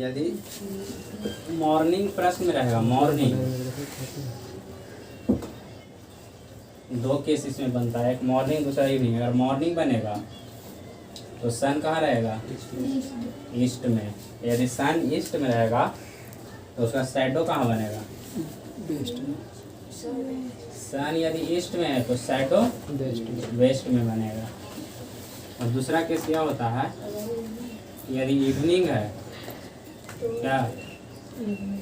यदि मॉर्निंग प्रश्न में रहेगा मॉर्निंग, दो केस इसमें बनता है, एक मॉर्निंग दूसरा इवनिंग। अगर मॉर्निंग बनेगा तो सन कहाँ रहेगा? ईस्ट में। यदि सन ईस्ट में रहेगा तो उसका शैडो कहाँ बनेगा? वेस्ट में। सन यदि ईस्ट में है तो शैडो वेस्ट में बनेगा। और दूसरा केस क्या होता है, यदि इवनिंग है, क्या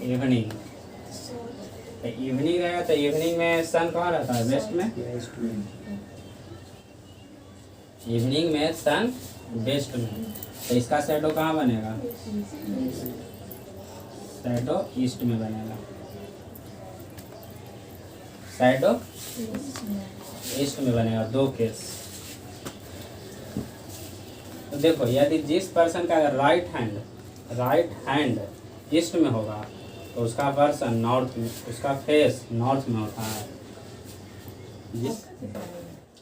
इवनिंग, तो इवनिंग रहेगा तो इवनिंग में सन कहाँ रहता है? वेस्ट में। इवनिंग में सन वेस्ट में, तो इसका शैडो कहाँ बनेगा? शैडो ईस्ट में बनेगा। शैडो ईस्ट में बनेगा। दो केस। तो देखो यदि जिस पर्सन का राइट हैंड ईस्ट में होगा तो उसका पर्सन नॉर्थ में, उसका फेस नॉर्थ में होता है।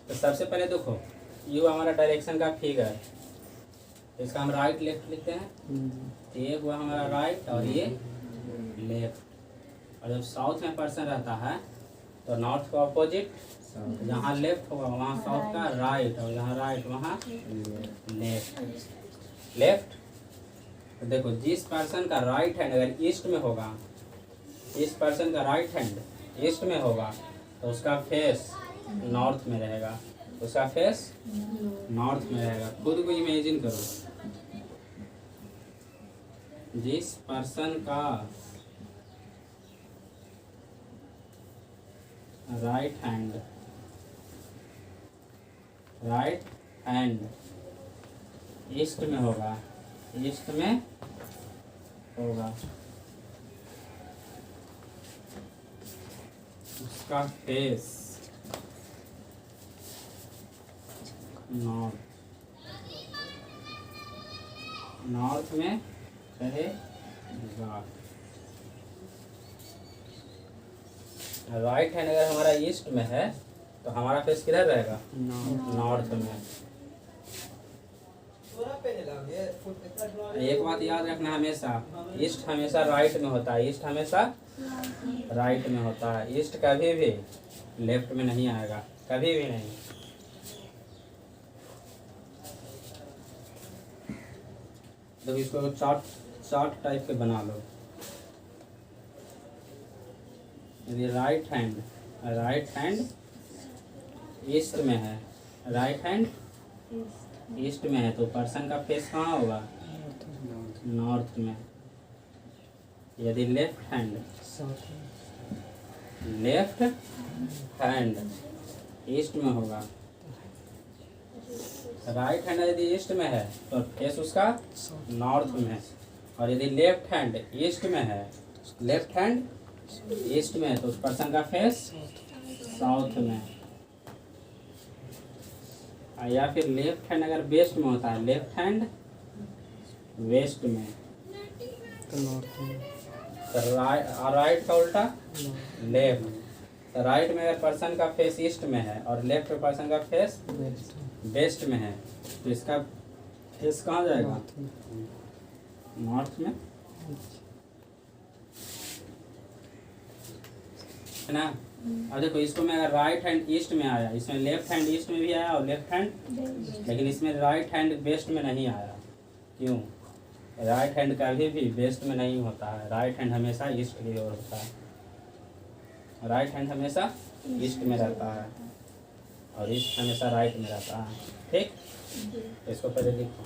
तो सबसे पहले देखो ये हमारा डायरेक्शन का फिगर, इसका हम राइट लेफ्ट लिखते हैं। ये हुआ हमारा राइट और ये लेफ्ट। और जब साउथ में पर्सन रहता है तो नॉर्थ का ऑपोजिट, जहाँ लेफ्ट होगा वहाँ साउथ का राइट, और जहाँ राइट वहाँ लेफ्ट। तो देखो जिस पर्सन का राइट हैंड अगर ईस्ट में होगा, इस पर्सन का राइट हैंड ईस्ट में होगा तो उसका फेस नॉर्थ में रहेगा, उसका फेस नॉर्थ में रहेगा। खुद को इमेजिन करो, जिस पर्सन का राइट हैंड ईस्ट में होगा, उसका फेस नॉर्थ में रहेगा। राइट हैंड अगर हमारा ईस्ट में है तो हमारा फेस किधर रहेगा? नॉर्थ में। एक बात याद रखना हमेशा, ईस्ट हमेशा राइट में होता है, ईस्ट हमेशा राइट में होता है। ईस्ट कभी भी लेफ्ट में नहीं आएगा, कभी भी नहीं। तो इसको चार्ट टाइप के बना लो। यदि राइट हैंड ईस्ट में है, राइट हैंड ईस्ट में है तो पर्सन का फेस कहाँ होगा? नॉर्थ में। यदि लेफ्ट हैंड ईस्ट में होगा, राइट हैंड यदि ईस्ट में है तो फेस उसका नॉर्थ में है। और यदि लेफ्ट हैंड ईस्ट में है, लेफ्ट हैंड ईस्ट में है तो उस पर्सन का फेस साउथ में। या फिर लेफ्ट हैंड अगर वेस्ट में होता है, लेफ्ट हैंड वेस्ट में, तो नॉर्थ में। तो राइट का उल्टा लेफ्ट। तो राइट में अगर पर्सन का फेस ईस्ट में है और लेफ्ट में पर्सन का फेस वेस्ट में है तो इसका फेस कहाँ जाएगा? नॉर्थ में, है ना। अब देखो इसको मैं अगर राइट हैंड ईस्ट में आया, इसमें लेफ्ट हैंड ईस्ट में भी आया और लेफ्ट हैंड, लेकिन इसमें राइट हैंड वेस्ट में नहीं आया। क्यों? राइट हैंड कभी भी वेस्ट में नहीं होता है, राइट हैंड हमेशा ईस्ट की ओर होता है। राइट हैंड हमेशा ईस्ट में रहता है और ईस्ट हमेशा राइट में रहता है। ठीक, इसको पहले लिखो।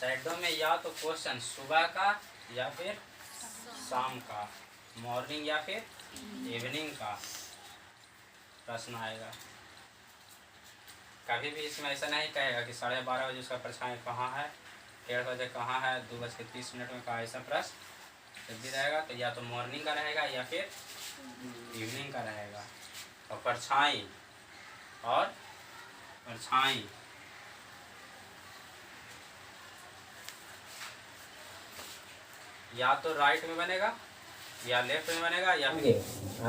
शैडो में या तो क्वेश्चन सुबह का या फिर शाम का, मॉर्निंग या फिर इवनिंग का प्रश्न आएगा। कभी भी इसमें ऐसा नहीं कहेगा कि 12:30 बजे उसका परछाई कहाँ है, 1:30 बजे कहाँ है, 2:30 में कहाँ, ऐसा प्रश्न जब भी रहेगा तो या तो मॉर्निंग का रहेगा या फिर इवनिंग का रहेगा। और परछाई या तो राइट में बनेगा या लेफ्ट में बनेगा या फिर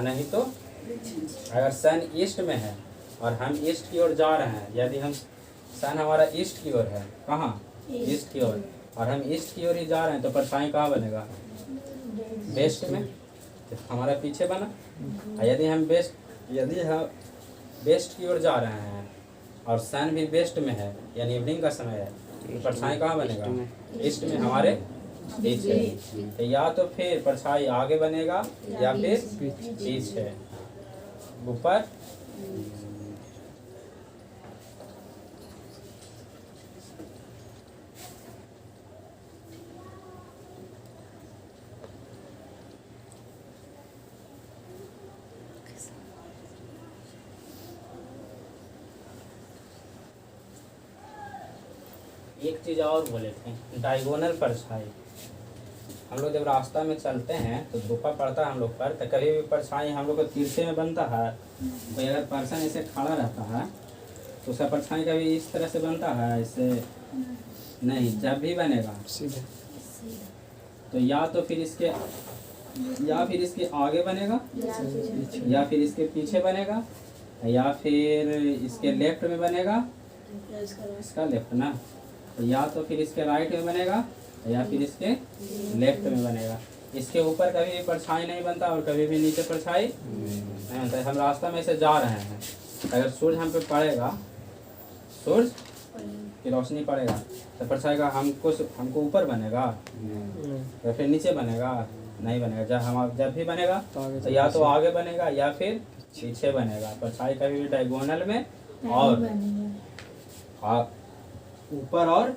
नहीं तो अगर सन ईस्ट में है और हम ईस्ट की ओर जा रहे हैं, यदि हम सन हमारा ईस्ट की ओर है, कहाँ ईस्ट की ओर, और हम ईस्ट की ओर ही जा रहे हैं तो परछाई कहाँ बनेगा वेस्ट में, तो हमारा पीछे बना। और यदि हम वेस्ट की ओर जा रहे हैं और सन भी वेस्ट में है यानी इवनिंग का समय है, तो परछाई कहाँ बनेगा ईस्ट में हमारे पीछे। तो या तो फिर परछाई आगे बनेगा या फिर पीछे, ऊपर एक चीज़ और बोले थे, डायगोनल परछाई। हम लोग जब रास्ता में चलते हैं तो धूपा पड़ता है हम लोग पर, तो कभी भी परछाई हम लोग को तिरछे में बनता है। कोई अगर पर्सन ऐसे खड़ा रहता है तो उसका परछाई कभी इस तरह से बनता है, ऐसे नहीं, जब भी बनेगा सीधे तो या तो फिर इसके आगे बनेगा या फिर इसके पीछे बनेगा या फिर इसके लेफ्ट में बनेगा, इसका लेफ्ट ना, तो या तो फिर इसके राइट में बनेगा या फिर इसके लेफ्ट में बनेगा। इसके ऊपर कभी भी परछाई नहीं बनता और कभी भी नीचे परछाई नहीं बनता। हम रास्ता में से जा रहे हैं, अगर सूरज हम पे पड़ेगा, सूरज की रोशनी पड़ेगा तो परछाई का हमको ऊपर बनेगा या फिर नीचे बनेगा, नहीं बनेगा। जब भी बनेगा तो या तो आगे बनेगा या फिर पीछे बनेगा। परछाई कभी भी डायगोनल में और ऊपर और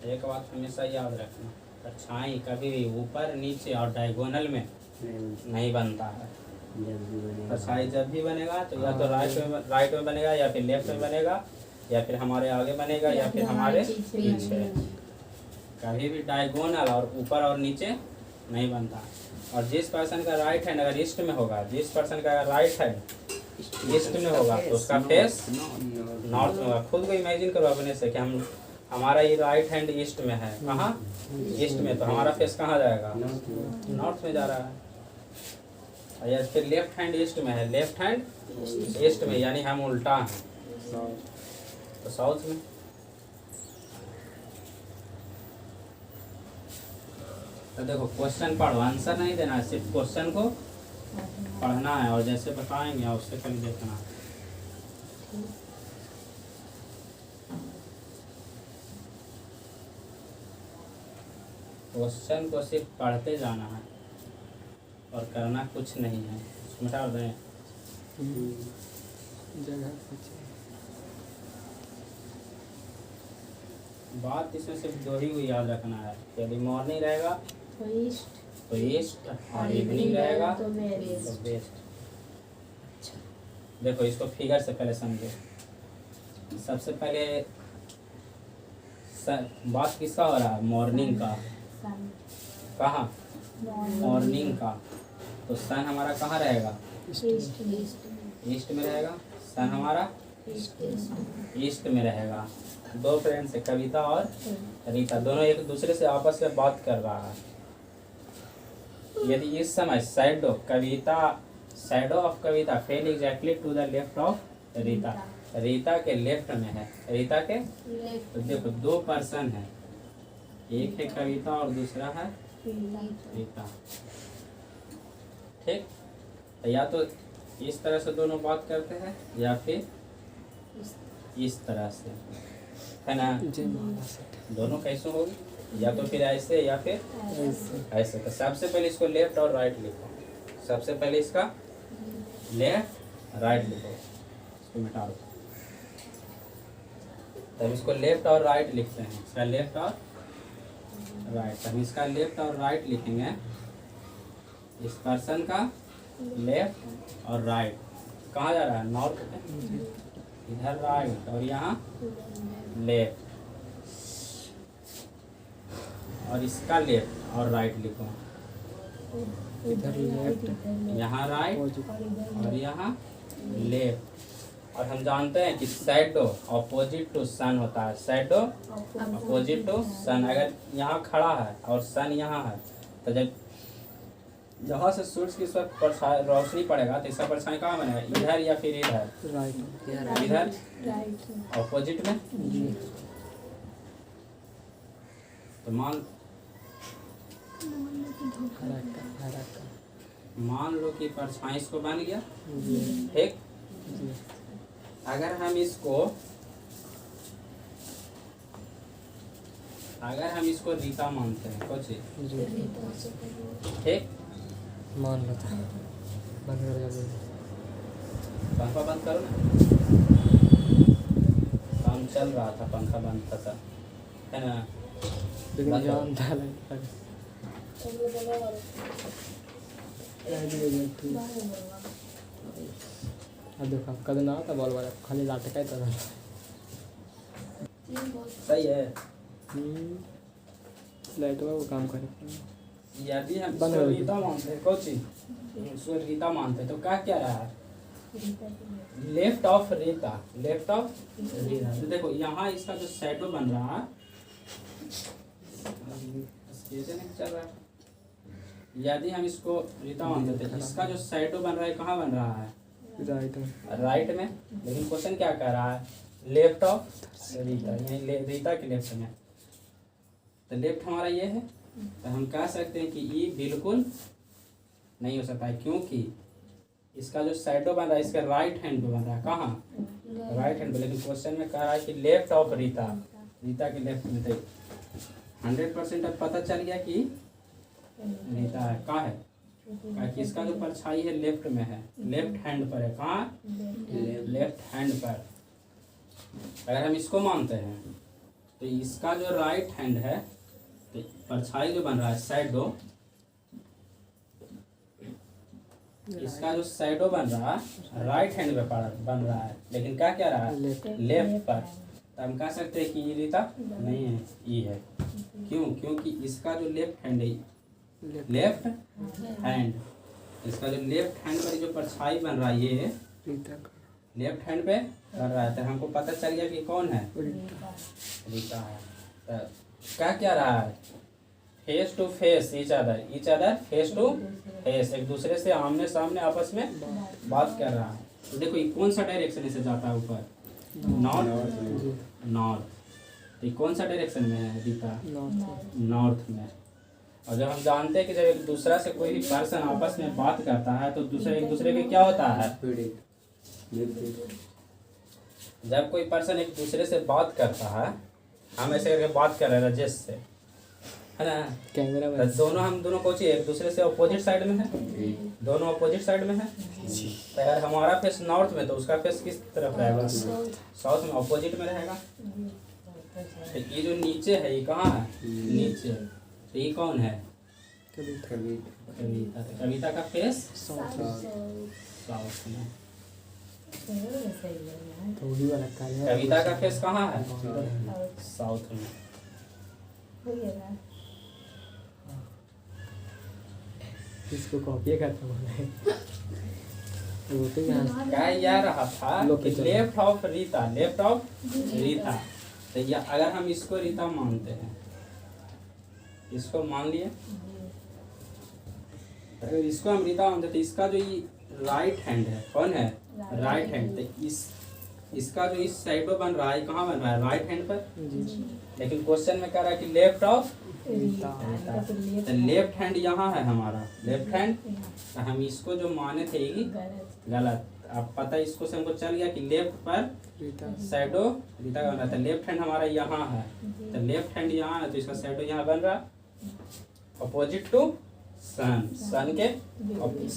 एक बात हमेशा याद रखना, परछाई कभी भी ऊपर नीचे और डायगोनल में नहीं बनता है। परछाई जब भी बनेगा तो या तो राइट में बनेगा या फिर लेफ्ट में बनेगा या फिर हमारे आगे बनेगा या फिर हमारे पीछे। कभी भी डायगोनल और ऊपर और नीचे नहीं बनता। और जिस पर्सन का राइट हैंड अगर ईस्ट में होगा, जिस पर्सन का राइट हैंड ईस्ट में होगा तो उसका फेस नॉर्थ में होगा। खुद को इमेजिन करो अपने से कि हमारा ये राइट हैंड ईस्ट में है, कहाँ ईस्ट में, तो हमारा फेस कहाँ जाएगा नॉर्थ में जा रहा है। और या फिर लेफ्ट हैंड ईस्ट में है, लेफ्ट हैंड ईस्ट में यानी हम उल्टा हैं तो साउथ में। तो देखो क्वेश्चन पढ़ो, आंसर नहीं देना है, सिर्फ क्वेश्चन को पढ़ना है और जैसे बताएंगे उससे खाली देखना। क्वेश्चन को सिर्फ पढ़ते जाना है और करना कुछ नहीं है। मिटा दें जगह बात, इसमें सिर्फ दो ही को याद रखना है। यदि मॉर्निंग रहेगा तो ईस्ट और इवनिंग रहेगा तो वेस्ट। देखो इसको फिगर से पहले समझो। सबसे पहले बात किसका हो रहा है, मॉर्निंग का। कहाँ मॉर्निंग का, तो सन हमारा कहाँ रहेगा ईस्ट में रहेगा, सन हमारा ईस्ट में रहेगा। दो फ्रेंड्स है, कविता और रीता, दोनों एक दूसरे से आपस में बात कर रहा है। यदि इस समय shadow of Kavita fell exactly to the left of Rita, Rita के लेफ्ट में है, रीता के तो देखो दो पर्सन है, एक है कविता और दूसरा है रीता। ठीक, या तो इस तरह से दोनों बात करते हैं या फिर इस तरह से, है ना। दोनों कैसे होगी, या तो फिर ऐसे या फिर ऐसे। तो सबसे पहले इसको लेफ्ट और राइट लिखो। सबसे पहले इसका लेफ्ट राइट लिखो, इसको मिटा दो। तब इसको लेफ्ट और राइट लिखते हैं, इसका लेफ्ट और राइट। तब इसका लेफ्ट और राइट लिखेंगे, इस पर्सन का लेफ्ट और राइट। कहाँ जा रहा है, नॉर्थ में, इधर राइट और यहाँ लेफ्ट। और इसका लेफ्ट और राइट लिखो, इधर लेफ्ट, यहाँ राइट और यहाँ लेफ्ट। और हम जानते हैं कि शैडो अपोजिट टू सन होता है। शैडो अपोजिट टू सन। अगर यहाँ खड़ा है और सन यहाँ है तो जब जहाँ से सूरज की इस वक्त रोशनी पड़ेगा तो इसका परछाई कहाँ बनेगा, इधर या फिर इधर, राइट। इधर अपोजिट में। जी। तो मान लो कि परछाई इसको बन गया, जी। ठीक। जी। अगर हम इसको रीता मानते हैं कुछ, जी। ठीक। मान लो था बंद कर दिया। पंखा बंद करो ना, काम चल रहा था, पंखा बंद था है ना। लेकिन बंद जान था अब देखो कद ना था बॉल वाला खाली लाटे का तरह। सही है। लाइट वो काम करे। यदि हम बंद इसको कर दो। रीता मानते हैं कुछ, इसको रीता मानते हैं तो क्या रहा है, left of Rita, left of Rita. तो देखो यहाँ इसका जो शैडो बन रहा है, कैसे नहीं चल रहा है। यदि हम इसको रीता मानते थे, इसका जो शैडो बन रहा है कहाँ बन रहा है, राइट में। राइट में। लेकिन क्वेश्चन क्या कह रहा है, लेफ्ट ऑफ रीता, यानी रीता के लेफ्ट में। तो लेफ्ट हमारा ये है, तो हम कह सकते हैं कि ये बिल्कुल नहीं हो सकता है, क्योंकि इसका जो शैडो बन रहा है इसका राइट हैंड पे बन रहा है। कहाँ, राइट हैंड पे। लेकिन क्वेश्चन में कह रहा है कि लेफ्ट ऑफ रीता, रीता के लेफ्ट में। तो 100% अब पता चल गया कि रीता है। कहाँ है, कि इसका जो परछाई है लेफ्ट में है, लेफ्ट हैंड पर है। कहाँ, लेफ्ट हैंड पर। अगर हम इसको मानते हैं तो इसका जो राइट हैंड है, तो परछाई जो बन रहा है शैडो, इसका जो शैडो बन रहा है राइट हैंड पे बन रहा है, लेकिन क्या रहा है, लेफ्ट पर। तो हम कह सकते हैं कि ये रीता नहीं है, ये है। क्यों, क्योंकि इसका जो लेफ्ट हैंड है, लेफ्ट हैंड, इसका जो लेफ्ट हैंड पर जो परछाई बन रहा है ये लेफ्ट हैंड पे बन रहा है। तो हमको पता चल गया कि कौन है, रीता है। तो क्या रहा है, face to face each other face to face, एक दूसरे से आमने सामने आपस में बात कर रहा है। तो देखो ये कौन सा डायरेक्शन से जाता है ऊपर, नॉर्थ। तो ये कौन सा डायरेक्शन में है रीता, नॉर्थ में। और जब हम जानते हैं कि जब एक दूसरा से कोई भी पर्सन आपस में बात करता है तो दूसरे एक दूसरे के क्या होता है, जब कोई पर्सन एक दूसरे से बात करता है, हम ऐसे करके बात कर रहे हैं राजेश से, है ना, कैमरा में तो हम दोनों को एक दूसरे से अपोजिट साइड में है, दोनों अपोजिट साइड में है। तो अगर हमारा फेस नॉर्थ में तो उसका फेस किस तरफ रहेगा, साउथ में, अपोजिट में रहेगा। तो ये जो नीचे है ये कहाँ है, नीचे। तो ये कौन है, कविता। कविता का फेस साउथ में। तो वही वाला काले कविता का फेस कहाँ है, साउथ में। इसको कॉपी करता हूँ वो तो यहाँ क्या यह रहा था, left of Rita, left of Rita. तो या अगर हम इसको रीता मानते हैं, इसको मान लिए, अगर इसको हम रीता मानते तो इसका जो ये राइट हैंड है, कौन है, राइट हैंड। तो इसका जो इस साइडो बन रहा है कहाँ बन रहा है, राइट हैंड पर। लेकिन क्वेश्चन में कह रहा है कि लेफ्ट ऑफ रीता। तो लेफ्ट हैंड यहाँ है हमारा, लेफ्ट हैंड। तो हम इसको जो माने थे ये गलत। अब पता इसको से हमको चल गया कि लेफ्ट पर शैडो रीता का बन रहा था, लेफ्ट हैंड हमारा यहाँ है। तो लेफ्ट हैंड यहाँ है तो इसका शैडो यहाँ बन रहा अपोजिट टू सन, सन के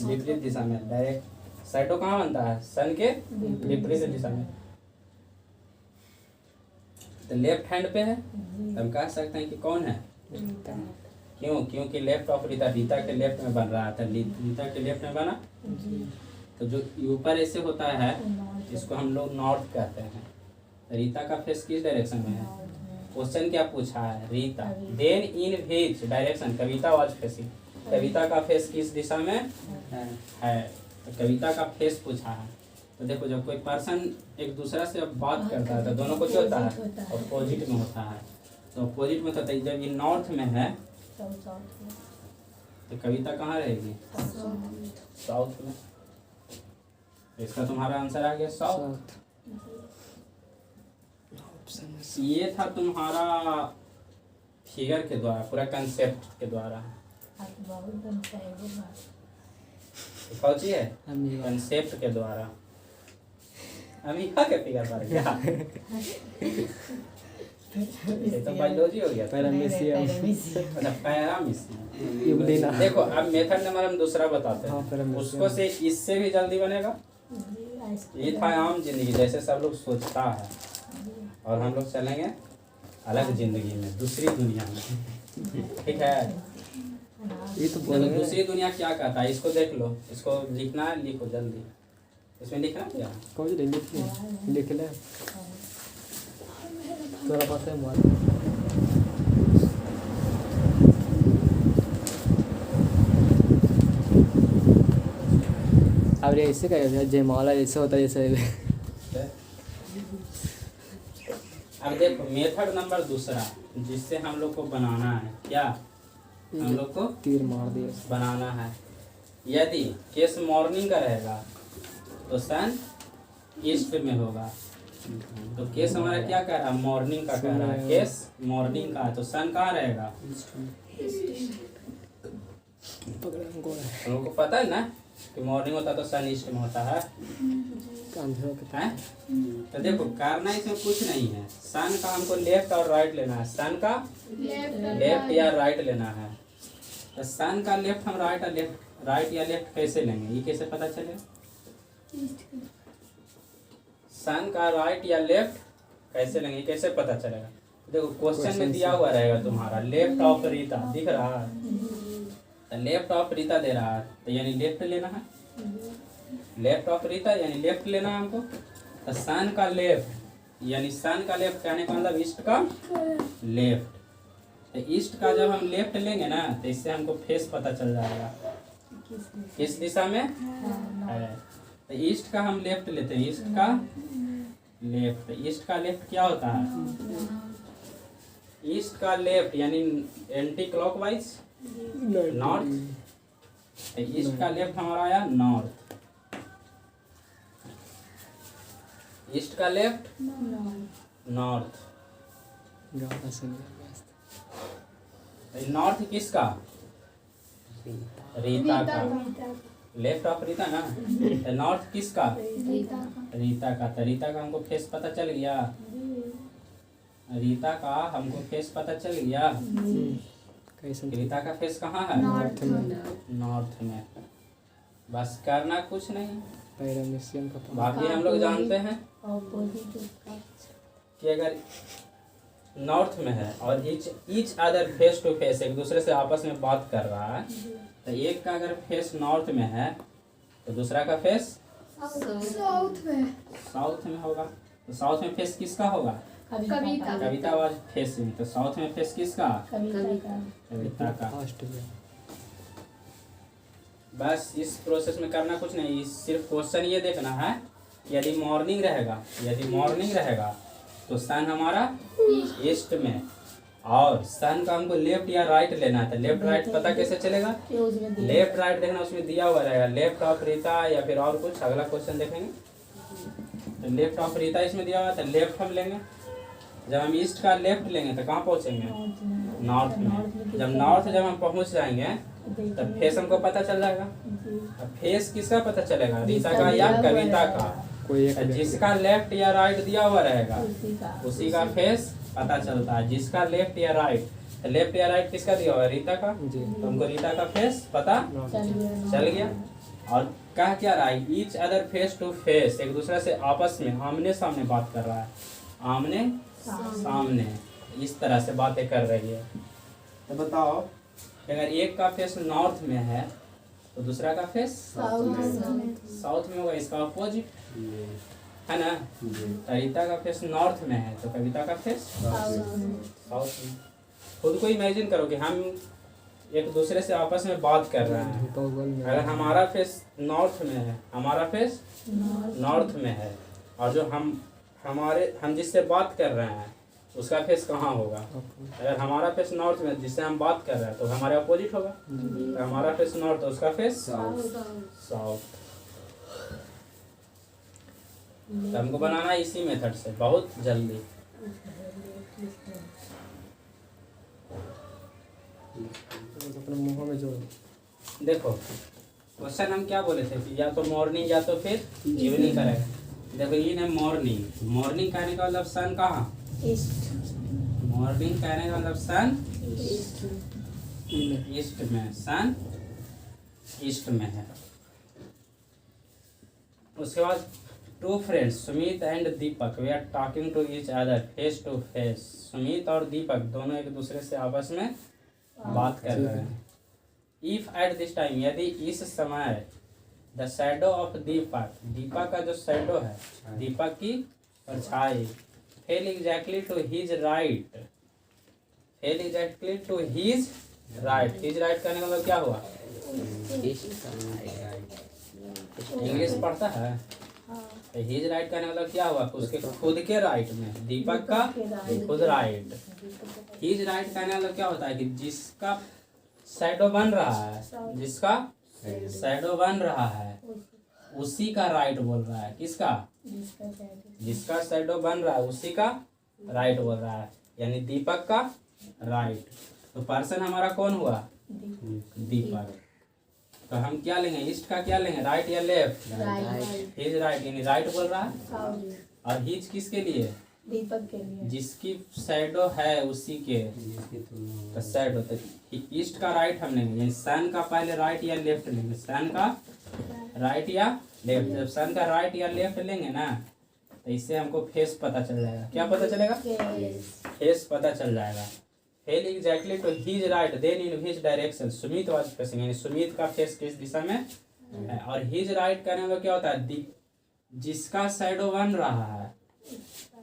विपरीत दिशा में। डायरेक्ट शैडो कहाँ बनता है, सन के विपरीत दिशा में। तो लेफ्ट हैंड पे है, तो हम कह सकते हैं कि कौन है, क्यों, क्योंकि लेफ्ट ऑफ रीता, रीता के लेफ्ट में बन रहा था, रीता के लेफ्ट में बना। तो जो ऊपर ऐसे होता है इसको हम लोग नॉर्थ कहते हैं। रीता का फेस किस डायरेक्शन में है, क्वेश्चन क्या पूछा है, Rita. Then in which direction Kavita was facing, Kavita का फेस किस दिशा में है। तो कविता का फेस पूछा है, तो देखो जब कोई पर्सन एक दूसरा से अब बात करता है तो दोनों को क्या होता है, अपोजिट में होता है। तो अपोजिट में होता है, जब ये नॉर्थ में है तो कविता कहाँ रहेगी, साउथ में। तो इसका तुम्हारा आंसर आ गया साउथ। ये था तुम्हारा फिगर के द्वारा, पूरा कंसेप्ट के द्वारा। कौची है, कंसेप्ट के द्वारा। अमीबा के फिगर पर क्या ये तो बायोलॉजी हो गया, पैरामीशियम। अच्छा पैरामीशियम। देखो अब मेथड नंबर हम दूसरा बताते हैं, उसको से इससे भी जल्दी बनेगा। ये था आम जिंदगी जैसे सब लोग सोचता है, और हम लोग चलेंगे अलग जिंदगी में, दूसरी दुनिया में। ठीक है, ये तो देखो दूसरी दुनिया क्या कहता है, इसको देख लो, इसको लिखना है, लिखो जल्दी। इसमें लिखना क्या है, कौन लिख ले तोरा पास है मोबाइल। अब ये ऐसे क्या जयमाला ऐसे होता है जैसे। अब देखो मेथड नंबर दूसरा जिससे हम लोग को बनाना है, क्या हम लोग को तीर मार दिया बनाना है। यदि केस मॉर्निंग का रहेगा तो सन ईस्ट में होगा। तो केस हमारा क्या कह रहा है, मॉर्निंग का कह रहा है, केस मॉर्निंग का है, तो सन कहाँ रहेगा, हम लोग को पता है ना कि मॉर्निंग होता है तो सन ईस्ट में होता है। हैं? तो देखो करना इसमें कुछ नहीं है, सन का हमको लेफ्ट और राइट लेना है, सन का लेफ्ट या राइट लेना है। तो सन का लेफ्ट हम राइट या लेफ्ट कैसे लेंगे, ये कैसे पता चलेगा, सन का राइट या लेफ्ट कैसे लेंगे, कैसे पता चलेगा। देखो क्वेश्चन में दिया हुआ रहेगा तुम्हारा लेफ्ट ऑफ रीता, दिख रहा है, तो लेफ्ट ऑफ रीता दे रहा है, तो यानी लेफ्ट लेना है, लेफ्ट ऑफ रीता यानी लेफ्ट लेना है हमको। तो सन का लेफ्ट यानी सन का लेफ्ट कहने का मतलब ईस्ट का लेफ्ट। तो ईस्ट का जब हम लेफ्ट लेंगे ना तो इससे हमको फेस पता चल जाएगा किस दिशा में है। तो ईस्ट का हम लेफ्ट लेते हैं, ईस्ट का लेफ्ट। ईस्ट का लेफ्ट क्या होता है, ईस्ट का लेफ्ट यानी एंटी क्लॉकवाइज नॉर्थ। ईस्ट का लेफ्ट हमारा आया नॉर्थ, ईस्ट का लेफ्ट नॉर्थ। नॉर्थ किसका, रीता का, लेफ्ट ऑफ रीता ना, तो नॉर्थ किसका, रीता का। तो रीता का हमको फेस पता चल गया, रीता का हमको फेस पता चल गया। रीता का फेस कहाँ है, नॉर्थ में। बस करना कुछ नहीं, बाकी हम लोग जानते हैं कि अगर नॉर्थ में है और each other face to face एक दूसरे से आपस में बात कर रहा है, तो एक का अगर फेस नॉर्थ में है तो दूसरा का फेस साउथ में होगा। तो साउथ में फेस किसका होगा, कविता वाज फेसिंग, तो साउथ में फेस किसका, कविता का। बस इस प्रोसेस में करना कुछ नहीं, सिर्फ क्वेश्चन ये देखना है यदि मॉर्निंग रहेगा तो सन हमारा ईस्ट में, और सन का हमको लेफ्ट या राइट लेना है। तो लेफ्ट राइट पता कैसे चलेगा, लेफ्ट राइट देखना, उसमें दिया हुआ रहेगा लेफ्ट ऑफ रीता या फिर और कुछ। अगला क्वेश्चन देखेंगे तो लेफ्ट ऑफ रीता इसमें दिया हुआ है, तो लेफ्ट हम लेंगे। जब हम ईस्ट का लेफ्ट लेंगे तो कहाँ पहुँचेंगे, नॉर्थ में। जब हम पहुँच जाएंगे तो फेस हमको पता चल जाएगा। अब फेस किसका पता चलेगा, रीता का या कविता का। जिसका लेफ्ट या राइट दिया हुआ रहेगा उसी का फेस पता चलता है, जिसका लेफ्ट या राइट। तो लेफ्ट या राइट किसका दिया हुआ है, रीता का, तो हमको रीता का फेस पता चल गया। और कह क्या रहा है, each other face to face, एक दूसरे से आपस में आमने सामने बात कर रहा है, आमने सामने इस तरह से बातें कर रही है। तो बताओ अगर एक का फेस नॉर्थ में है तो दूसरा का फेस साउथ में होगा, इसका अपोजिट है ना। कविता का फेस नॉर्थ में है तो कविता का फेस साउथ में। खुद को इमेजिन करो कि हम एक दूसरे से आपस में बात कर रहे हैं। धूपा उगल में अगर हमारा फेस नॉर्थ में है, हमारा फेस नॉर्थ में है, और जो हम जिससे बात कर रहे हैं उसका फेस कहाँ होगा? अगर हमारा फेस नॉर्थ में जिससे हम बात कर रहे हैं तो हमारे अपोजिट होगा। तो हमारा फेस नॉर्थ, उसका फेस साउथ। तो हमको बनाना है इसी मेथड से, बहुत जल्दी। तो अपने मुंह में जोड़ो। देखो क्वेश्चन हम क्या बोले थे कि या तो मॉर्निंग या तो फिर इवनिंग करेगा। देखो इन है मॉर्निंग। मॉर्निंग कहने का मतलब सन कहाँ? मॉर्निंग कहने का मतलब सन ईस्ट में, सन ईस्ट में है। उसके बाद two friends Sumit and Deepak they are talking to each other face to face. Sumit और दीपक दोनों एक दूसरे से आपस में बात कर रहे हैं। इफ एट दिस टाइम, यदि इस समय the shadow of Deepak, Deepak का जो शैडो है, दीपक की परछाई, fell exactly to his right, fell exactly to his right. His right करने का मतलब क्या हुआ? इंग्लिश पढ़ता है तो हिज राइट करने का मतलब क्या हुआ? उसके खुद के राइट में, दीपक का खुद राइट। हिज राइट करने का मतलब क्या होता है कि जिसका शैडो बन रहा है, जिसका शैडो बन रहा है उसी का राइट बोल रहा है। किसका? जिसका शैडो बन रहा है उसी का राइट बोल रहा है, यानी दीपक का राइट। तो पर्सन हमारा कौन हुआ? दीपक। तो हम क्या लेंगे? ईस्ट का क्या लेंगे? राइट या लेफ्ट? हिज राइट, यानी राइट बोल रहा है। और हिज किसके लिए? दीपक के लिए। जिसकी शैडो है उसी के तो शैडो। तो ईस्ट का राइट हम लेंगे, यानी सन का पहले राइट या लेफ्ट लेंगे। सन का राइट या लेफ्ट। जब सन का राइट या लेफ्ट लेंगे ना तो इससे हमको फेस पता चल जाएगा। क्या पता चलेगा? फेस पता चल जाएगा। Fell exactly to his right then in his direction Sumit was facing, यानी सुमित का फेस किस दिशा में है। और हिज राइट करने में क्या होता है? जिसका शैडो बन रहा है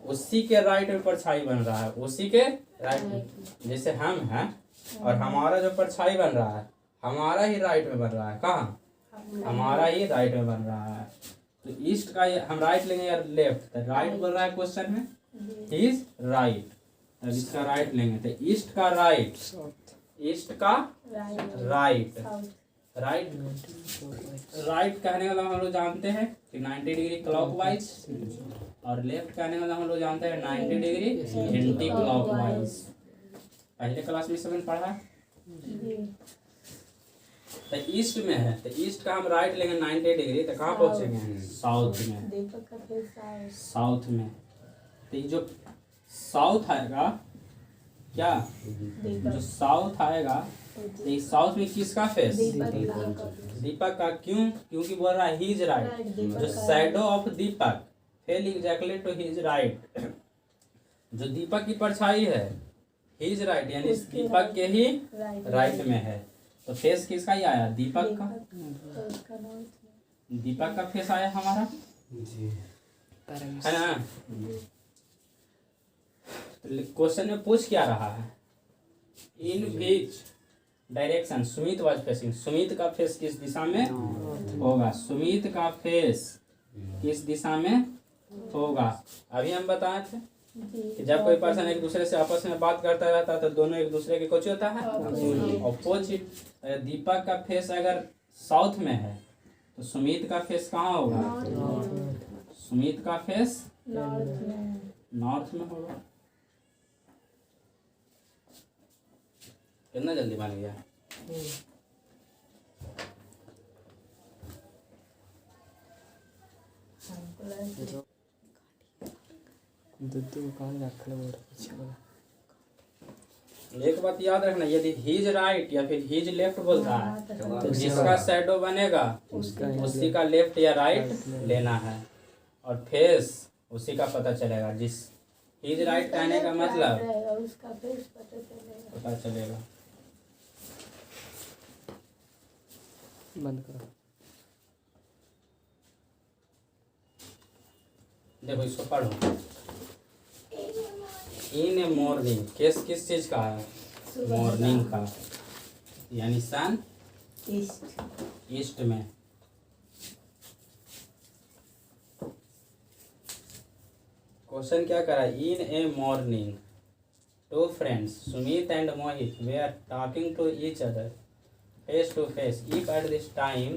उसी के राइट में परछाई बन रहा है, उसी के राइट में। जैसे हम हैं और हमारा जो परछाई बन रहा है हमारा ही राइट में बन रहा है। कहाँ? हमारा ही राइट में बन रहा है। तो ईस्ट का हम राइट लेंगे या लेफ्ट? तो राइट बोल रहा है क्वेश्चन में, इज राइट। अब इसका राइट लेंगे तो ईस्ट का राइट, ईस्ट का राइट, राइट राइट कहने वाला हम लोग जानते हैं कि 90 डिग्री क्लॉकवाइज, और लेफ्ट कहने वाला हम लोग जानते हैं 90 डिग्री एंटी क्लॉकवाइज। पहले क्लास में सबने पढ़ा। तो ईस्ट में है तो ईस्ट का हम राइट लेंगे 90 डिग्री तो कहाँ पहुँचेंगे? साउथ में। दीपक का फेस साउथ में। तो ये जो साउथ आएगा क्या? जो साउथ आएगा तो साउथ में किसका फेस? दीपक का। क्यों? क्योंकि बोल रहा है हिज राइट। जो shadow of Deepak fell exactly to his right, जो दीपक की परछाई है हिज राइट, यानी दीपक के ही राइट में है। तो फेस किसका ही आया? दीपक का। दीपक का फेस आया हमारा, है ना? क्वेश्चन में पूछ क्या रहा है? In which direction Sumit was facing, Sumit का फेस किस दिशा में होगा? सुमित का फेस किस दिशा में होगा? अभी हम बताए थे कि जब कोई पर्सन एक दूसरे से आपस में बात करता रहता है तो दोनों एक दूसरे के कुछ होता है ऑपोजिट। दीपक का फेस अगर साउथ में है तो सुमित का फेस कहाँ होगा? सुमित का फेस नॉर्थ में होगा। कितना जल्दी बन गया? एक बात याद रखना, यदि हिज राइट या फिर हिज लेफ्ट बोलता है तो जिसका शैडो बनेगा उसी का लेफ्ट या राइट लेना है, और फेस उसी का पता चलेगा। जिस हिज राइट कहने का मतलब उसका फेस पता चलेगा। बंद करो। देखो इसको पढ़ो। इन ए मॉर्निंग, केस किस चीज का है? मॉर्निंग का। यानी सन ईस्ट। ईस्ट में। क्वेश्चन क्या करा, in a morning two friends Sumit and Mohit they are talking to each other face to face if at this time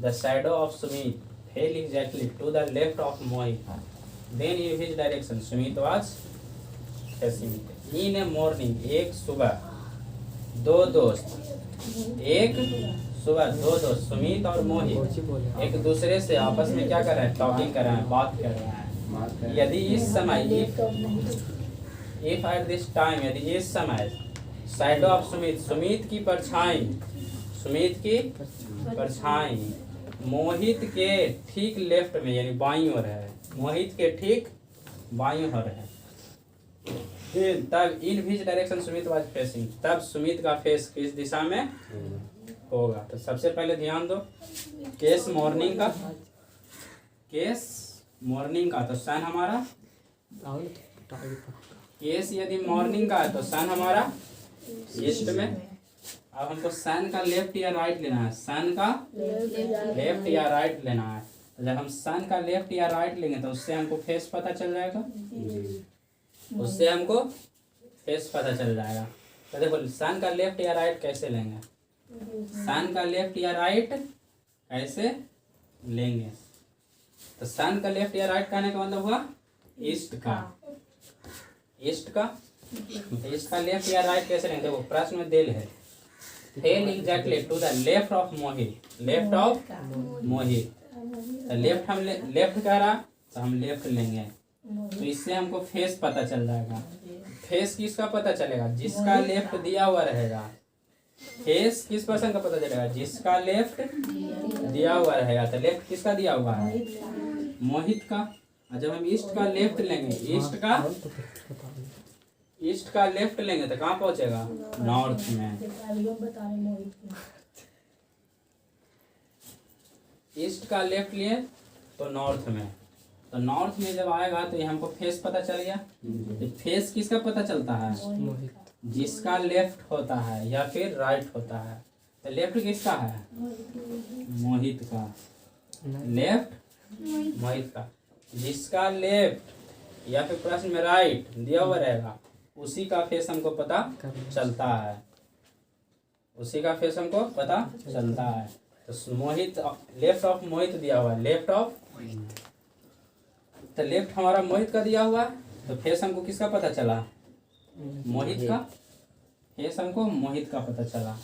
the shadow of Sumit fell exactly to the left of Mohit then in his direction Sumit was facing. In a morning एक सुबह दो दोस्त, एक सुबह दो दोस्त सुमित और मोहित एक दूसरे से आपस में क्या कर रहे हैं, टॉकिंग कर रहे हैं, बात कर रहे हैं। यदि इस समय इफ एट दिस टाइम यदि इस समय शैडो ऑफ सुमित सुमित की परछाई मोहित के ठीक लेफ्ट में यानी बाईं ओर है, मोहित के ठीक बाईं ओर है, तब in which direction Sumit was facing, तब सुमित का फेस किस दिशा में होगा। तो सबसे पहले ध्यान दो केस मॉर्निंग का तो सन हमारा केस यदि मॉर्निंग का है तो सन हमारा ईस्ट में। अब हमको सन का लेफ्ट या राइट लेना है, सन का लेफ्ट या राइट लेना है। तो जब हम सन का लेफ्ट या राइट लेंगे तो उससे हमको फेस पता चल जाएगा, उससे हमको फेस पता चल जाएगा। तो देखो सन का लेफ्ट या राइट कैसे लेंगे, सन का लेफ्ट या राइट कैसे लेंगे। तो सन का लेफ्ट या राइट कहने का मतलब हुआ ईस्ट का। ईस्ट का लेफ्ट या राइट कैसे लेंगे, देखो प्रश्न में दिल है fell exactly to the left of Mohit, left of Mohit. तो लेफ्ट हम लेफ्ट कह रहा तो हम लेफ्ट लेंगे, तो इससे हमको फेस पता चल जाएगा। फेस किसका पता चलेगा, जिसका लेफ्ट दिया हुआ रहेगा। फेस किस पर्सन का पता चलेगा, जिसका लेफ्ट दिया हुआ रहेगा। तो लेफ्ट किसका दिया हुआ है, मोहित का। और जब हम ईस्ट का लेफ्ट लेंगे, ईस्ट का लेफ्ट लेंगे तो कहाँ पहुंचेगा, नॉर्थ में। ईस्ट का लेफ्ट लिए तो नॉर्थ में, तो नॉर्थ में जब आएगा तो ये हमको फेस पता चल गया। तो फेस किसका पता चलता है, जिसका लेफ्ट होता है या फिर राइट होता है। तो लेफ्ट किसका है, मोहित का, लेफ्ट मोहित का। जिसका लेफ्ट या फिर प्रश्न में राइट दिया हुआ रहेगा उसी का फेस हमको पता चलता है, उसी का फेस हमको पता चलता है। तो मोहित लेफ्ट ऑफ मोहित दिया हुआ है, लेफ्ट ऑफ, तो लेफ्ट हमारा मोहित का दिया हुआ है। तो फेस हमको किसका पता चला, मोहित का। फेस हमको मोहित का पता चला।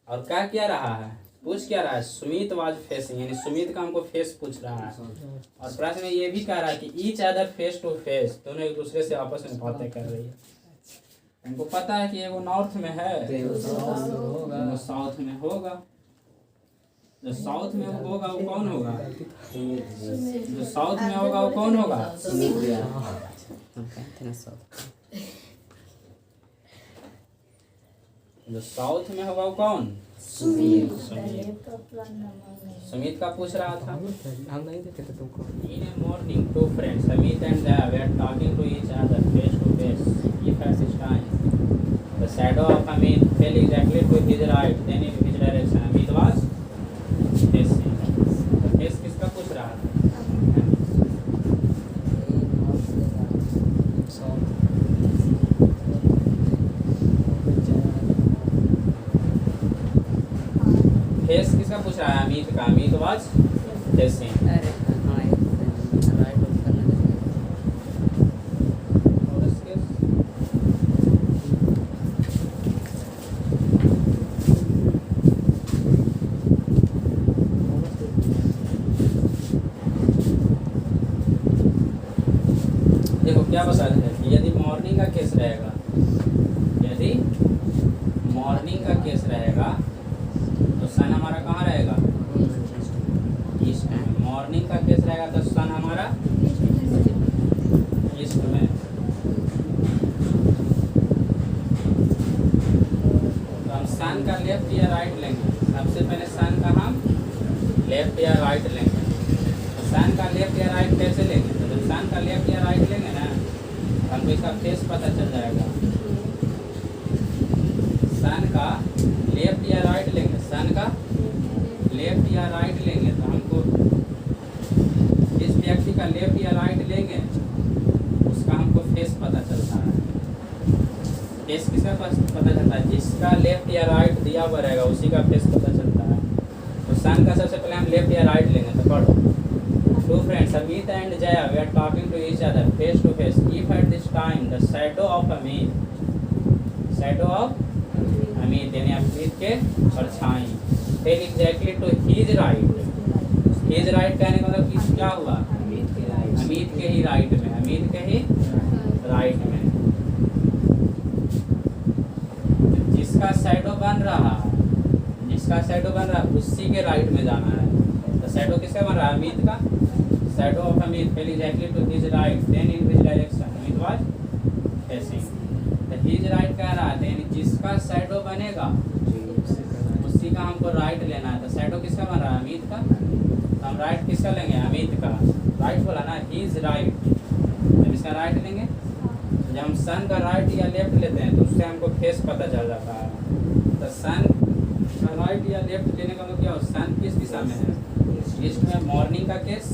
और क्या रहा है, पूछ क्या रहा है, सुमित वाज फेसिंग, यानी सुमित का हमको फेस पूछ रहा है। और प्रश्न में ये भी कह रहा है कि each other face to face, दोनों एक दूसरे से आपस में बातें कर रही है। हमको पता है कि एगो नॉर्थ में है, एगो साउथ में होगा। जो साउथ में होगा वो कौन होगा, जो साउथ में होगा वो कौन होगा, जो साउथ में होगा वो कौन, सुमित का पूछ रहा था। हम नहीं देखे थे तुमको। In a morning, two friends, Amit and Daya, were talking to each other face to face. If at this time, the shadow of Amit fell exactly to his right, then in which direction Amit was facing. तो face किसका पूछ रहा था? Face किसका पूछ रहा है, अमित का। Amit was facing. देखो क्या बता रहे हैं कि यदि मॉर्निंग का केस रहेगा, यदि मॉर्निंग का केस रहेगा तो सन हमारा कहाँ रहेगा, ईस्ट में। मॉर्निंग का केस रहेगा तो सन हमारा ईस्ट में। तो हम सन का लेफ्ट या राइट लेंगे। सबसे पहले सन का हम लेफ्ट या राइट लेंगे। तो सन का लेफ्ट या राइट कैसे लेंगे, तो जब सन का लेफ्ट या राइट लेंगे ना हमको इसका फेस पता चल जाएगा। सन का लेफ्ट या राइट लेंगे, सन का लेफ्ट या राइट लेंगे तो हमको जिस व्यक्ति का लेफ्ट या राइट लेंगे उसका हमको फेस पता चलता है। फेस किसका पता चलता है? जिसका लेफ्ट या राइट दिया हुआ रहेगा उसी का फेस पता चलता है। तो सन का सबसे पहले हम लेफ्ट या राइट लेंगे, तो पढ़ो। Two friends Amit and Jaya they are talking to each other face to face. If at this time the shadow of Amit, shadow of Amit यानी अमित के परछाई fell exactly to his right. His right कहने का मतलब किस क्या हुआ? अमित के ही राइट में, अमित के ही राइट में। जिसका शैडो बन रहा, जिसका शैडो बन रहा उसी के राइट में जाना है। तो शैडो किसका बन रहा है? अमित का। Shadow of Amit fell exactly to his right then in which direction Amit was facing. तो हिज राइट कह रहा है यानी जिसका शैडो बनेगा उसी का हमको राइट लेना है। तो शैडो किसका बन रहा है? अमित का। तो हम राइट किसका लेंगे? अमित का। राइट बोला ना, हिज राइट। जब इसका राइट लेंगे, जब हम सन का राइट या लेफ्ट लेते हैं तो उससे हमको फेस पता चल जाता है। तो सन का राइट या लेफ्ट लेने का मतलब क्या हो? सन किस दिशा में है? ईस्ट में। मॉर्निंग का केस,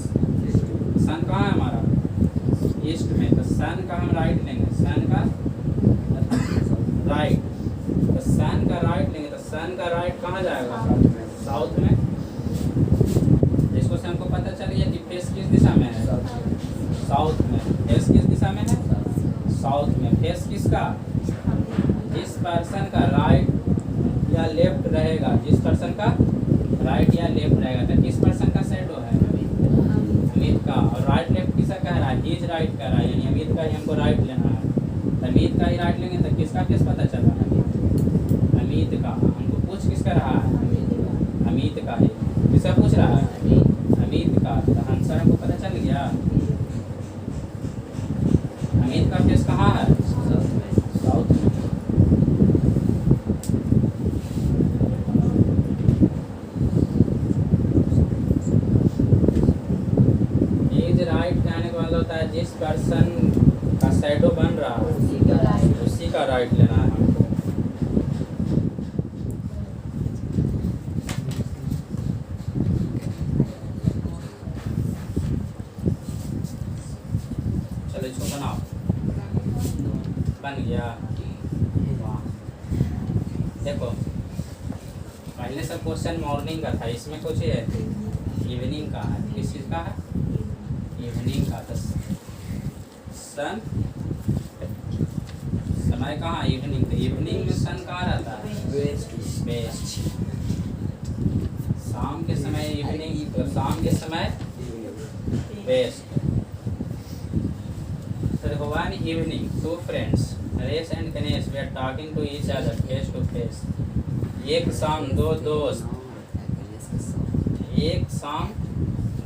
सन कहाँ है हमारा? ईस्ट में। तो सन का हम राइट लेंगे, सन का राइट। तो सन का राइट लेंगे तो सन का राइट कहाँ जाएगा? साउथ में। इसको से हमको पता चल गया कि फेस किस दिशा में है? साउथ में। फेस किस दिशा में है? साउथ में। फेस किसका? जिस पर्सन का राइट या लेफ्ट रहेगा, जिस पर्सन का राइट या लेफ्ट रहेगा। तो किस पर्सन का शैडो है? अमित का। और राइट लेफ्ट किसका कह रहा है? हिज राइट कह रहा है, यानी अमित का ही हमको राइट लेना है। तो अमित का ही राइट लेंगे तो किसका फेस पता चल रहा है? अमित का। हमको पूछ किसका रहा है? अमित का ही। किसका पूछ रहा है? अमित का। तो आंसर हमको पता चल गया। अमित का फेस कहाँ है? साउथ में। हिज राइट कहने का मतलब होता है जिस पर्सन का शैडो बन रहा है उसी का राइट लेना है हमको। चलो इसको बनाओ। बन गया। वाह। देखो पहले सब क्वेश्चन मॉर्निंग का था, इसमें कुछ है इवनिंग का है। किस चीज़ का है? इवनिंग का। तो सन समय कहाँ? इवनिंग। तो इवनिंग में सन कहाँ रहता है? वेस्ट। शाम के समय इवनिंग, तो शाम के समय वेस्ट। तो देखो one evening two friends Naresh and Ganesh they are talking to each other face to face. एक शाम दो दोस्त, एक शाम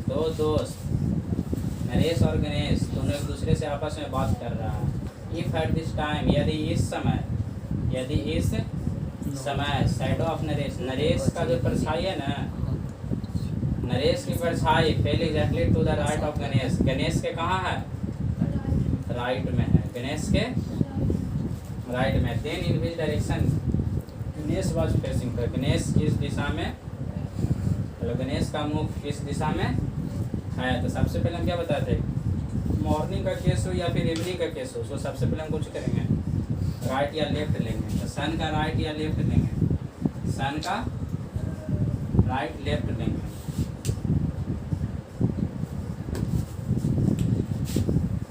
दो दोस्त नरेश और गणेश दोनों एक दूसरे से आपस में बात कर रहा है। इफ एट दिस टाइम यदि इस समय, यदि इस समय शैडो ऑफ नरेश, नरेश का जो परछाई है ना, नरेश की परछाई fell exactly to the right of Ganesh. Ganesh के कहाँ है? राइट में है। गणेश के राइट में। Then in which direction Ganesh was facing. तो गणेश किस दिशा में, तो गणेश का मुख किस दिशा में है? तो सबसे पहले हम क्या बताते हैं? मॉर्निंग का केस हो या फिर इवनिंग का केस हो, तो सबसे पहले हम कुछ करेंगे राइट या लेफ्ट लेंगे। तो सन का राइट या लेफ्ट लेंगे, सन का राइट लेफ्ट लेंगे।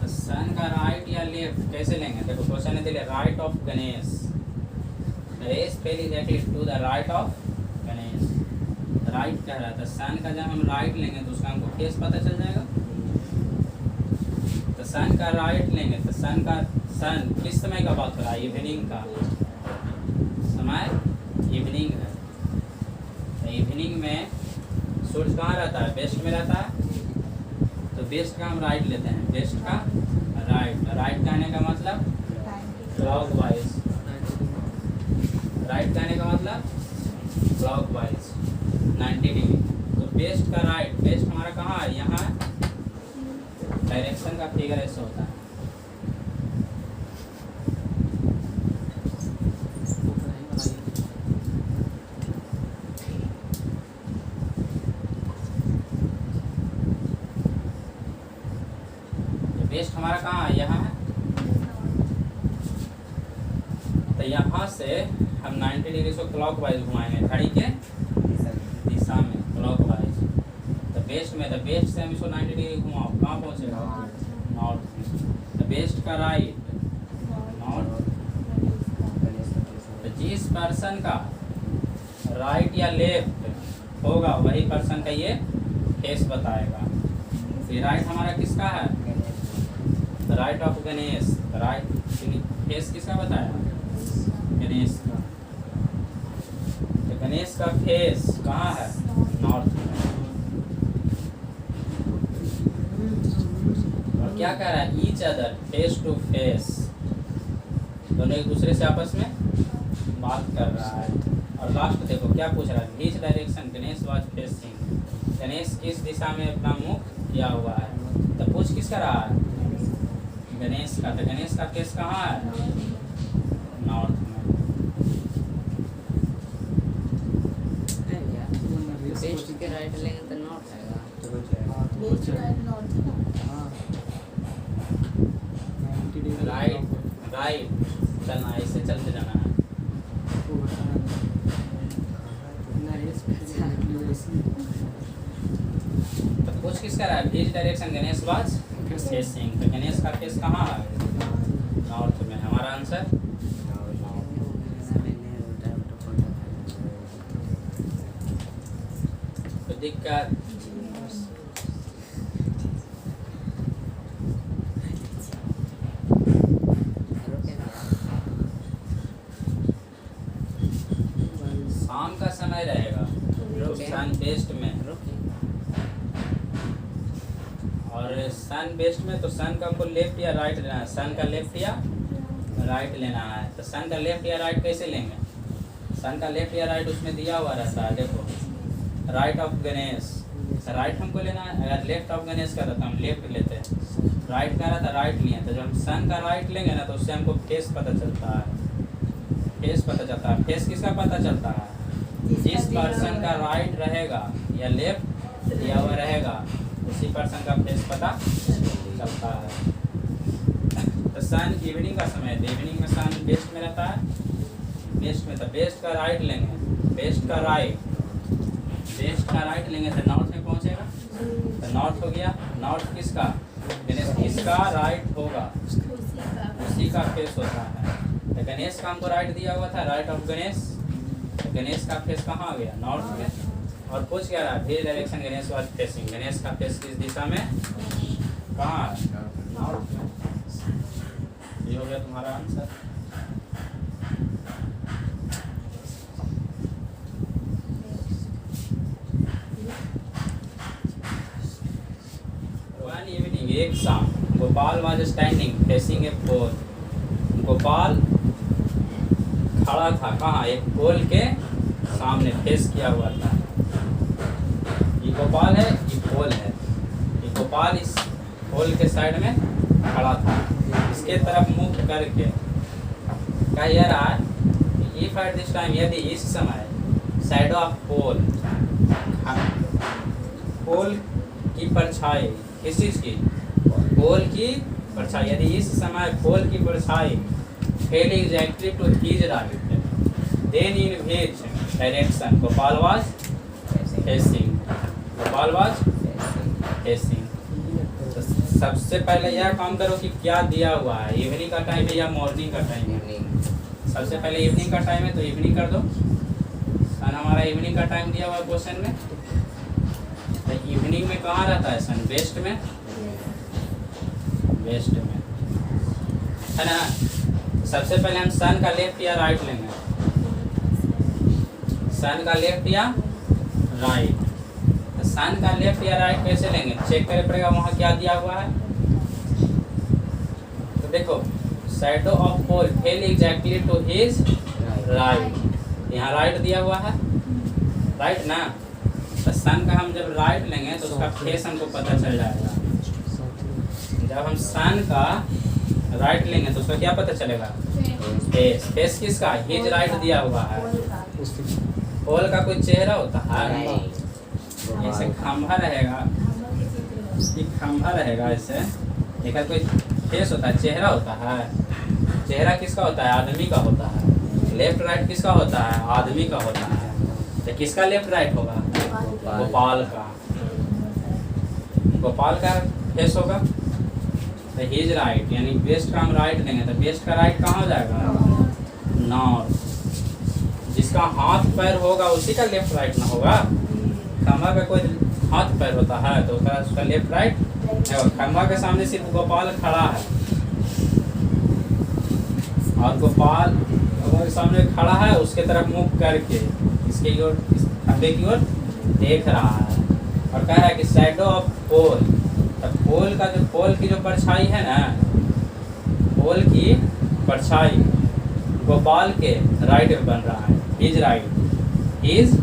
तो सन का राइट या लेफ्ट कैसे लेंगे? देखो क्वेश्चन है right of Ganesh. Naresh fell exactly to the right of Ganesh. Right कह रहा था। सन का जब हम राइट लेंगे तो उसका हमको फेस पता चल जाएगा। तो सन का राइट लेंगे तो सन का, सन किस समय का बात हो रहा है? इवनिंग का समय, इवनिंग है। तो इवनिंग में सूर्य कहाँ रहता है? वेस्ट में रहता है। तो वेस्ट का हम राइट लेते हैं, वेस्ट का राइट। राइट कहने का मतलब क्लॉकवाइज। राइट कहने का मतलब क्लॉकवाइज 90 डिग्री। तो वेस्ट का राइट, वेस्ट हमारा कहाँ है? यहाँ। डायरेक्शन का फिगर ऐसे होता है। बेस्ट हमारा कहाँ है, यहाँ है। तो यहाँ से हम 90 डिग्री को क्लॉकवाइज घुमाएंगे घड़ी के दिशा में, क्लॉकवाइज। तो बेस्ट में, तो बेस्ट से हम इसको 90 डिग्री घुमाओ, कहाँ पहुँचेगा, नॉर्थ में। तो बेस्ट का राइट नॉर्थ। तो जिस पर्सन का राइट या लेफ्ट होगा वही पर्सन का ये फेस बताएगा। ये राइट हमारा किसका है, right of Ganesh. Right face किसका बताया, गणेश का। तो गणेश का फेस कहाँ है, नॉर्थ में। और क्या कह रहा है, each other face to face, दोनों एक दूसरे से आपस में बात कर रहा है। और लास्ट देखो क्या पूछ रहा है, विच direction Ganesh was facing, Ganesh किस दिशा में अपना मुख किया हुआ है। तो पूछ किसका रहा है, गणेश का। तो गणेश का फेस कहाँ है, नॉर्थ में। बेस्ट के राइट लेंगे तो नॉर्थ आएगा। बेस्ट राइट नॉर्थ है ना। हाँ 90 डिग्री राइट राइट चलना, ऐसे चलते जाना है। तो पूछ किसका रहा है, विच डायरेक्शन गणेश वाज फेसिंग। तो गणेश का फेस कहाँ है, नॉर्थ में। हमारा आंसर तो दिक्कत। शाम का समय रहेगा सन वेस्ट में, और सन वेस्ट में। तो सन का हमको लेफ्ट या राइट लेना है, सन का लेफ्ट या राइट लेना है। तो सन का लेफ्ट या राइट कैसे लेंगे, सन का लेफ्ट या राइट उसमें दिया हुआ रहता है। देखो राइट ऑफ गणेश, राइट हमको लेना है। अगर लेफ्ट ऑफ गणेश का रहता हम लेफ्ट लेते हैं, राइट का रहता राइट लिए। तो जब हम सन का राइट लेंगे ना तो उससे हमको फेस पता चलता है, फेस पता चलता है। फेस किसका पता चलता है, जिस पर्सन का राइट रहेगा या लेफ्ट दिया हुआ रहेगा उसी पर्सन का फेस पता चलता है। तो सन इवनिंग का समय है, तो इवनिंग में सन वेस्ट में रहता है, वेस्ट में। तो वेस्ट का राइट लेंगे, वेस्ट का राइट, वेस्ट का राइट लेंगे तो नॉर्थ में पहुंचेगा। तो नॉर्थ हो गया। नॉर्थ किसका, गणेश किसका राइट होगा, उसी का फेस होता है। तो गणेश का हमको राइट दिया हुआ था, राइट ऑफ गणेश। तो गणेश का फेस कहाँ आ गया, नॉर्थ में। और पूछ क्या रहा, विच direction Ganesh was facing, Ganesh का फेस किस दिशा में, कहाँ है, नॉर्थ में। ये हो गया तुम्हारा आंसर। वन इवनिंग, एक शाम, गोपाल वाज स्टैंडिंग फेसिंग ए पोल। गोपाल खड़ा था कहाँ, एक पोल के सामने फेस किया हुआ था। ये गोपाल है, ये पोल है। ये गोपाल इस पोल के साइड में खड़ा था, इसके तरफ मुख करके। क्या यह रहा है, इफ एट दिस टाइम, यदि इस समय साइड ऑफ पोल, पोल की परछाई, किस चीज की, पोल की परछाई। यदि इस समय पोल की परछाई fell exactly to his right, then in which direction Gopal was facing, Gopal was facing. तो सबसे पहले यह काम करो कि क्या दिया हुआ है, इवनिंग का टाइम है या मॉर्निंग का टाइम है। सबसे पहले इवनिंग का टाइम है तो इवनिंग कर दो। सन हमारा इवनिंग का टाइम दिया हुआ है क्वेश्चन में। तो इवनिंग में कहाँ रहता है सन, वेस्ट में, वेस्ट में है ना। सबसे पहले हम सन का लेफ्ट या राइट लेंगे, सन का लेफ्ट या राइट। तो सन का लेफ्ट या राइट कैसे लेंगे, चेक करना पड़ेगा वहाँ क्या दिया हुआ है। तो देखो shadow of pole fell exactly to his right, यहाँ राइट दिया हुआ है, राइट ना। तो सन का हम जब राइट लेंगे तो उसका फेस हमको पता चल जाएगा। जब हम सन का राइट लेंगे तो उसका क्या पता चलेगा, फेस। फेस किसका, हिज राइट दिया हुआ है। पोल का कोई चेहरा होता है, ऐसे खंभा रहेगा, एक खंभा रहेगा ऐसे, एक कोई फेस होता है, चेहरा होता है। चेहरा किसका होता है? आदमी का होता है। लेफ्ट राइट किसका होता है? आदमी का होता है। तो किसका लेफ्ट राइट होगा? गोपाल का। गोपाल का फेस होगा तो हिज राइट, यानी वेस्ट का हम राइट लेंगे तो वेस्ट का राइट कहाँ हो जाएगा? नॉर्थ। जिसका हाथ पैर होगा उसी का लेफ्ट राइट ना होगा। खम्बा का कोई हाथ पैर होता है तो उसका लेफ्ट राइट। खम्बा के सामने सिर्फ गोपाल खड़ा है और गोपाल के सामने खड़ा है, उसके तरफ मुंह करके इसके ओर, इस खंबे की ओर देख रहा है और कह रहा है कि शैडो ऑफ पोल। तो पोल का जो पोल की जो परछाई है ना, पोल की परछाई गोपाल के राइट में बन रहा है। His right, his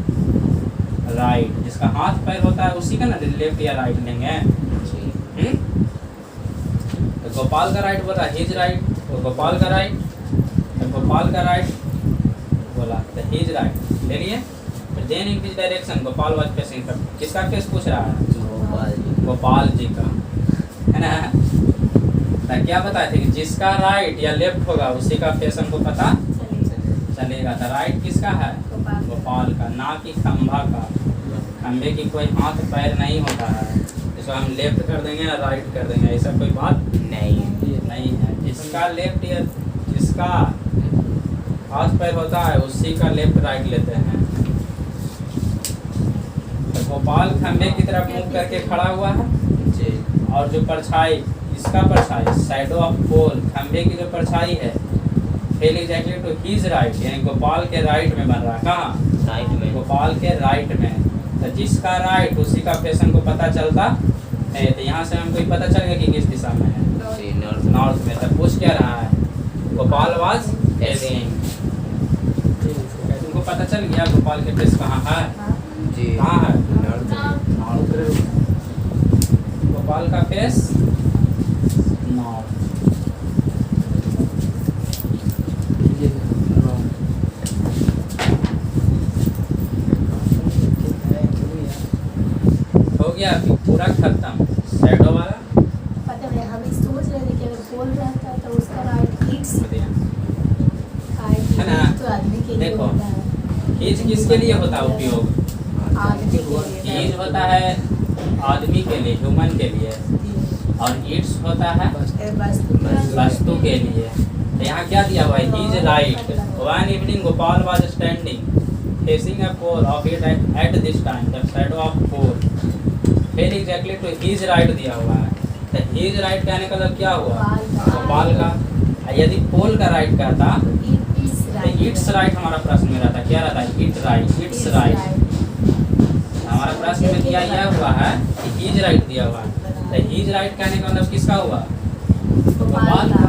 right. जिसका हाथ पैर होता है उसी का ना लेफ्ट या राइट लेंगे। तो गोपाल का राइट बोला हिज राइट, तो गोपाल का राइट, तो गोपाल का राइट बोला तो हिज राइट ले लिए। Then in which direction Gopal was facing, किसका फेस पूछ रहा है? गोपाल जी का, है ना। तो क्या बताए थे कि जिसका राइट या लेफ्ट होगा उसी का फेस हमको पता चलेगा। तो राइट किसका है? गोपाल का, ना कि खंभा का। खंभे की कोई हाथ पैर नहीं होता है, इसको हम लेफ्ट कर देंगे या राइट कर देंगे, ऐसा कोई बात नहीं है। जिसका लेफ्ट या जिसका हाथ पैर होता है उसी का लेफ्ट राइट लेते हैं। तो गोपाल खंभे की तरफ मुंह करके खड़ा हुआ है और जो परछाई, इसका परछाई शैडो ऑफ पोल, खंभे की जो परछाई है fell exactly to his right, यानी गोपाल के राइट में बन रहा है। कहाँ? राइट में, गोपाल के राइट में। तो जिसका राइट उसी का फेस हमको पता चलता है। तो यहाँ से हमको पता चल गया कि किस दिशा में है, नॉर्थ में। तब पूछ क्या रहा है? Gopal was facing. तुमको पता चल गया गोपाल के फेस कहाँ है? कहाँ है? नॉर्थ। गोपाल का फेस नॉर्थ। हो गया अभी पूरा खत्म शैडो वाला। पता है हम सोच रहे थे कि अगर पोल रहता तो उसका राइट हिट्स है ना। तो आदमी के लिए देखो, होता है। हिज किसके लिए होता है उपयोग? आदमी के लिए। हिज होता है आदमी के लिए, ह्यूमन के लिए, और इट्स होता है वस्तु के लिए। तो यहाँ क्या दिया हुआ है? His right. One evening Gopal was standing facing a pole of it at this time the shadow of pole fell exactly to his right दिया हुआ है। तो हिज राइट कहने का मतलब क्या हुआ? गोपाल का। यदि पोल का राइट कहता तो इट्स राइट हमारा प्रश्न में रहता। क्या रहता है? It right, it's right. हमारा प्रश्न में दिया यह हुआ है कि हिज राइट दिया हुआ है। तो हिज राइट कहने का मतलब किसका हुआ? गोपाल का।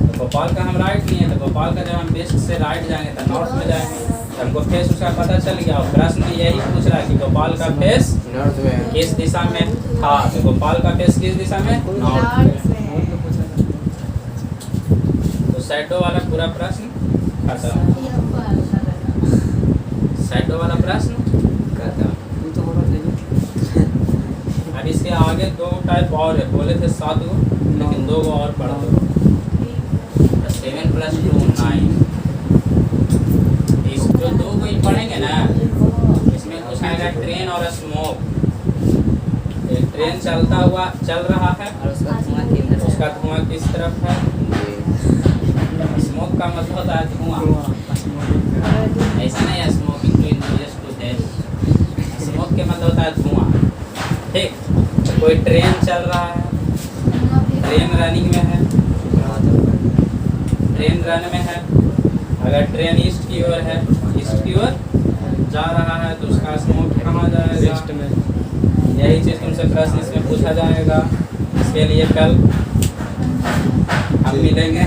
तो गोपाल का हम राइट लिए, तो गोपाल का जब हम वेस्ट से राइट जाएंगे तो नॉर्थ में जाएंगे। तो हमको फेस उसका पता चल गया और प्रश्न यही पूछ रहा है कि गोपाल का फेस नॉर्थ में किस दिशा में था। तो गोपाल का फेस किस दिशा में? नॉर्थ में। तो शैडो वाला पूरा प्रश्न खत्म। शैडो वाला प्रश्न खत्म। अब इसके आगे 2 टाइप और है, बोले थे 7 गो लेकिन 2 गो और पढ़ दो। 7 + 2 9। इस जो 2 को ही पढ़ेंगे ना, इसमें कुछ आएगा ट्रेन और स्मोक। एक ट्रेन चलता हुआ चल रहा है और उसका धुआं किधर है? उसका धुआं किस तरफ है? स्मोक का मतलब होता है धुआं। ऐसा नहीं है smoking to injurious to health. Smoke के मतलब होता है धुआं। ठीक, तो कोई ट्रेन चल रहा है, ट्रेन रनिंग में है, ट्रेन रन में है। अगर ट्रेन ईस्ट की ओर है, ईस्ट की ओर जा रहा है तो उसका स्मोक कहाँ जाएगा? वेस्ट में। यही चीज़ तुमसे प्रश्न इसमें पूछा जाएगा। इसके लिए कल हम मिलेंगे।